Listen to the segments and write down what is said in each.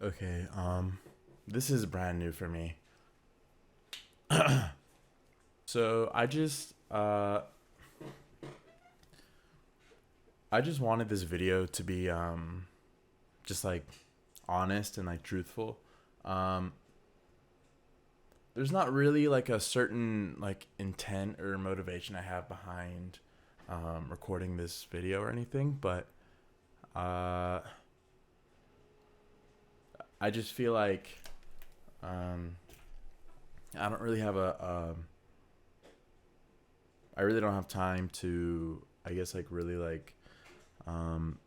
Okay, this is brand new for me. So I just wanted this video to be just like honest and like truthful. Um there's not really like a certain like intent or motivation I have behind recording this video or anything, but uh I just feel like um I don't really have I really don't have time to, I guess, like really like um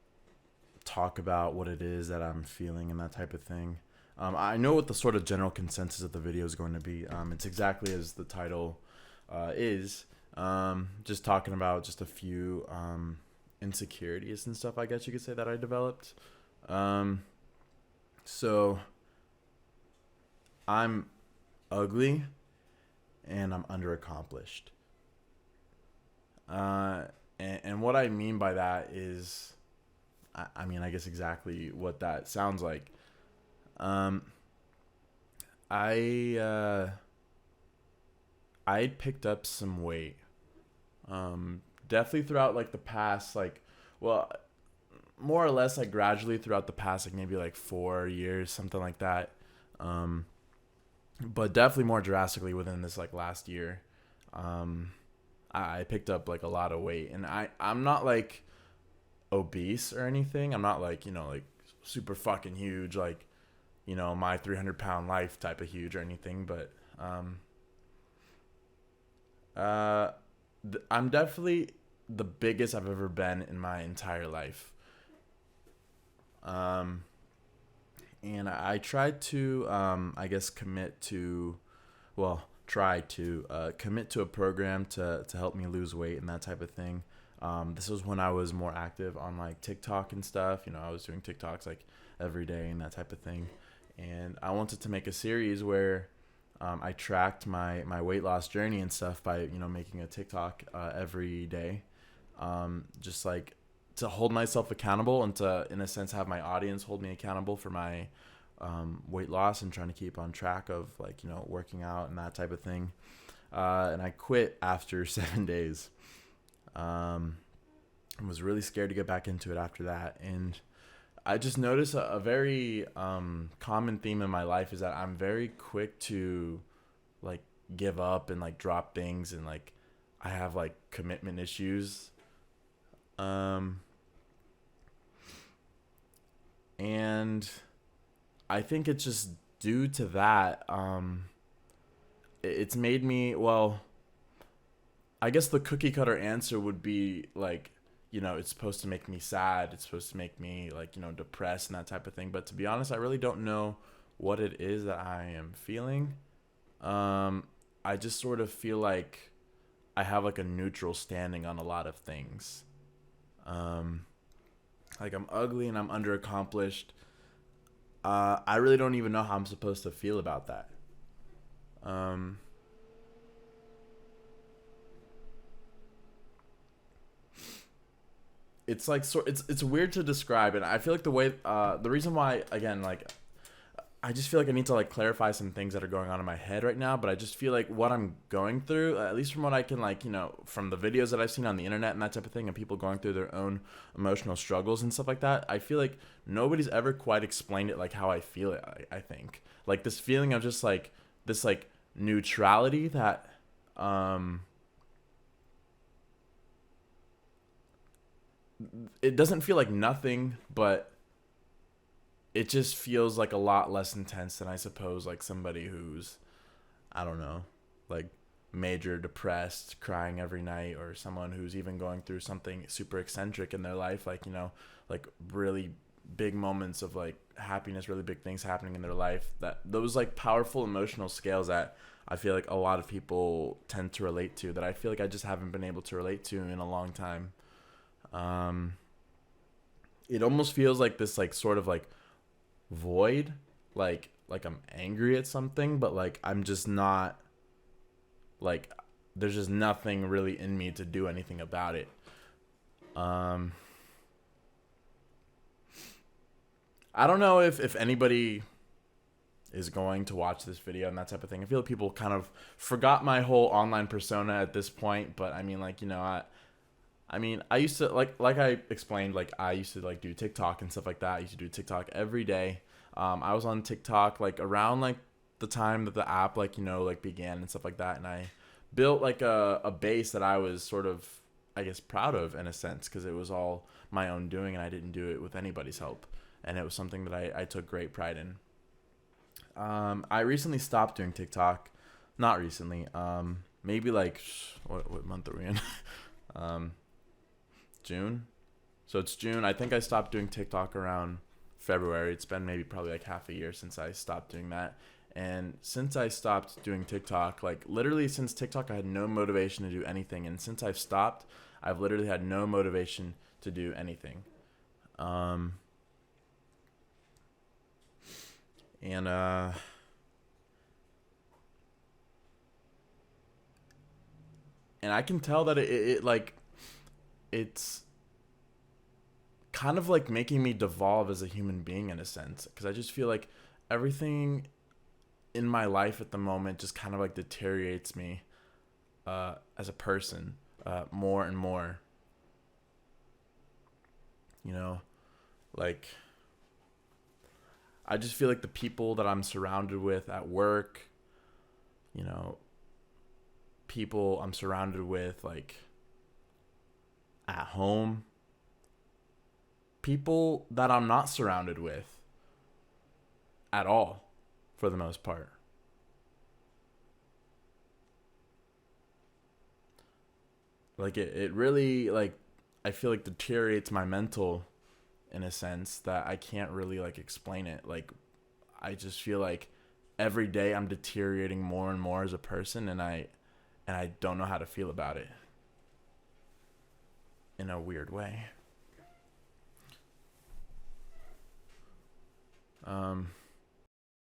talk about what it is that I'm feeling and that type of thing. I know what the sort of general consensus of the video is going to be. It's exactly as the title is. Just talking about just a few insecurities and stuff, I guess you could say, that I developed. Um, so I'm ugly and I'm underaccomplished. Uh, and what I mean by that is, I mean, I guess exactly what that sounds like. Um, I I picked up some weight. Definitely throughout like the past well, more or less like gradually throughout the past like maybe like 4 years, something like that. Um, but definitely more drastically within this like last year. Um, I picked up like a lot of weight, and I'm not like obese or anything. I'm not like like super fucking huge like my 300 pound life type of huge or anything, but uh, I'm definitely the biggest I've ever been in my entire life. Um, and I tried to, I guess, try to commit to a program to help me lose weight and that type of thing. This was when I was more active on like TikTok and stuff. I was doing TikToks like every day and that type of thing. And I wanted to make a series where I tracked my weight loss journey and stuff by making a TikTok every day, just like to hold myself accountable and to, in a sense, have my audience hold me accountable for my weight loss and trying to keep on track of like working out and that type of thing. And I quit after 7 days. Um, I was really scared to get back into it after that, and I just noticed a very common theme in my life is that I'm very quick to like give up and like drop things, and like I have like commitment issues. Um, and I think it's just due to that. It's made me, well, I guess the cookie cutter answer would be like, it's supposed to make me sad. It's supposed to make me like, depressed and that type of thing. But to be honest, I really don't know what it is that I am feeling. Um, I just sort of feel like I have like a neutral standing on a lot of things. Um, like I'm ugly and I'm underaccomplished. I really don't even know how I'm supposed to feel about that. Um, it's like it's weird to describe, and I feel like the reason why, again, like I just feel like I need to like clarify some things that are going on in my head right now. But I just feel like what I'm going through, at least from what I can like from the videos that I've seen on the internet and that type of thing, and people going through their own emotional struggles and stuff like that, I feel like nobody's ever quite explained it like how I feel it. I think like this feeling of just like this like neutrality that um it doesn't feel like nothing, but it just feels like a lot less intense than I suppose like somebody who's, I don't know, like major depressed, crying every night, or someone who's even going through something super eccentric in their life, like like really big moments of like happiness, really big things happening in their life. That those like powerful emotional scales that I feel like a lot of people tend to relate to, that I feel like I just haven't been able to relate to in a long time. Um, it almost feels like this like sort of like void, like I'm angry at something, but like I'm just not, like there's just nothing really in me to do anything about it. um I don't know if anybody is going to watch this video and that type of thing. I feel like people kind of forgot my whole online persona at this point, but I mean, like, I mean, I used to like I explained, like I used to like do TikTok and stuff like that. I used to do TikTok every day. I was on TikTok like around like the time that the app like like began and stuff like that, and I built like a base that I was sort of, I guess, proud of in a sense, because it was all my own doing and I didn't do it with anybody's help, and it was something that I took great pride in. I recently stopped doing TikTok, not recently. Maybe like what month are we in? June. So it's June. I think I stopped doing TikTok around February. It's been maybe probably like half a year since I stopped doing that. And since I stopped doing TikTok, like literally since TikTok, I had no motivation to do anything. And since I've stopped, I've literally had no motivation to do anything. And I can tell that it like it's kind of like making me devolve as a human being in a sense, because I just feel like everything in my life at the moment just kind of like deteriorates me as a person more and more. You know, like I just feel like the people that I'm surrounded with at work, you know, people I'm surrounded with like at home, people that I'm not surrounded with at all for the most part. Like it really like I feel like deteriorates my mental in a sense that I can't really like explain it. Like I just feel like every day I'm deteriorating more and more as a person, and I don't know how to feel about it in a weird way.